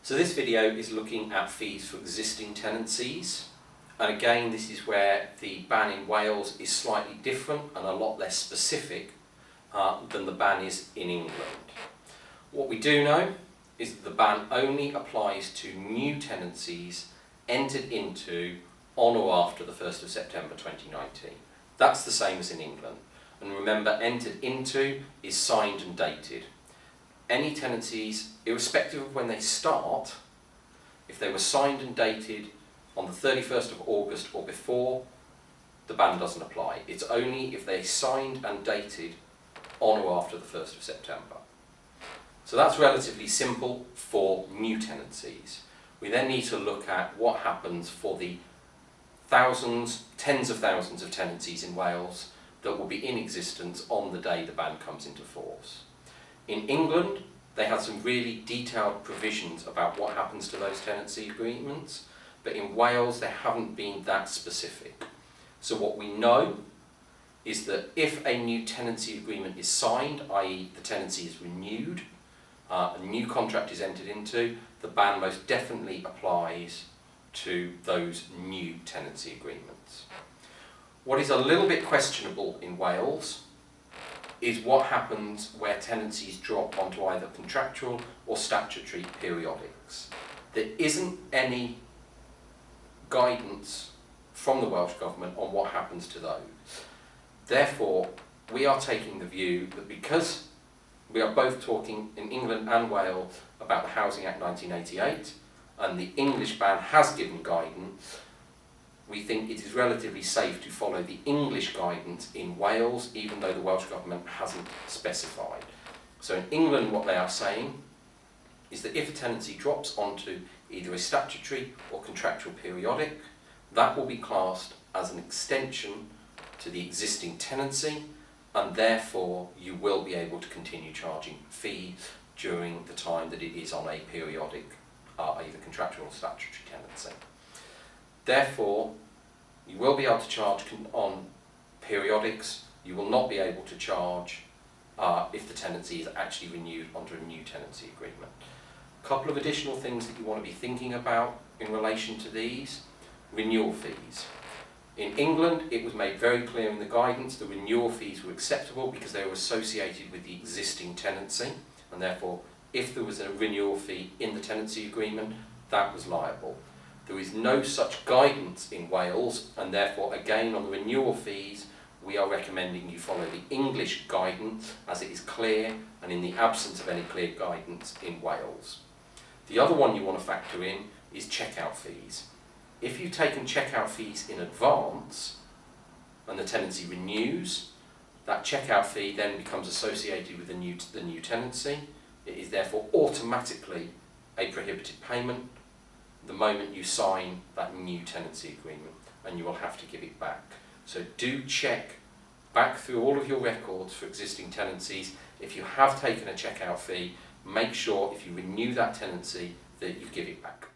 So this video is looking at fees for existing tenancies, and again this is where the ban in Wales is slightly different and a lot less specific than the ban is in England. What we do know is that the ban only applies to new tenancies entered into on or after the 1st of September 2019. That's the same as in England. And remember, entered into is signed and dated. Any tenancies, irrespective of when they start, if they were signed and dated on the 31st of August or before, the ban doesn't apply. It's only if they signed and dated on or after the 1st of September. So that's relatively simple for new tenancies. We then need to look at what happens for the thousands, tens of thousands of tenancies in Wales that will be in existence on the day the ban comes into force. In England, they have some really detailed provisions about what happens to those tenancy agreements, but in Wales they haven't been that specific. So what we know is that if a new tenancy agreement is signed, i.e. the tenancy is renewed, a new contract is entered into, the ban most definitely applies to those new tenancy agreements. What is a little bit questionable in Wales is what happens where tenancies drop onto either contractual or statutory periodics. There isn't any guidance from the Welsh Government on what happens to those. Therefore, we are taking the view that because we are both talking in England and Wales about the Housing Act 1988, and the English ban has given guidance, we think it is relatively safe to follow the English guidance in Wales, even though the Welsh Government hasn't specified. So in England, what they are saying is that if a tenancy drops onto either a statutory or contractual periodic, that will be classed as an extension to the existing tenancy, and therefore you will be able to continue charging fees during the time that it is on a periodic, either contractual or statutory tenancy. Therefore, you will be able to charge on periodics. You will not be able to charge if the tenancy is actually renewed under a new tenancy agreement. A couple of additional things that you want to be thinking about in relation to these: renewal fees. In England, it was made very clear in the guidance that renewal fees were acceptable because they were associated with the existing tenancy, and therefore if there was a renewal fee in the tenancy agreement, that was liable. There is no such guidance in Wales, and therefore again on the renewal fees we are recommending you follow the English guidance as it is clear and in the absence of any clear guidance in Wales. The other one you want to factor in is checkout fees. If you've taken checkout fees in advance and the tenancy renews, that checkout fee then becomes associated with the new tenancy. It is therefore automatically a prohibited payment the moment you sign that new tenancy agreement, and you will have to give it back. So do check back through all of your records for existing tenancies. If you have taken a checkout fee, make sure if you renew that tenancy that you give it back.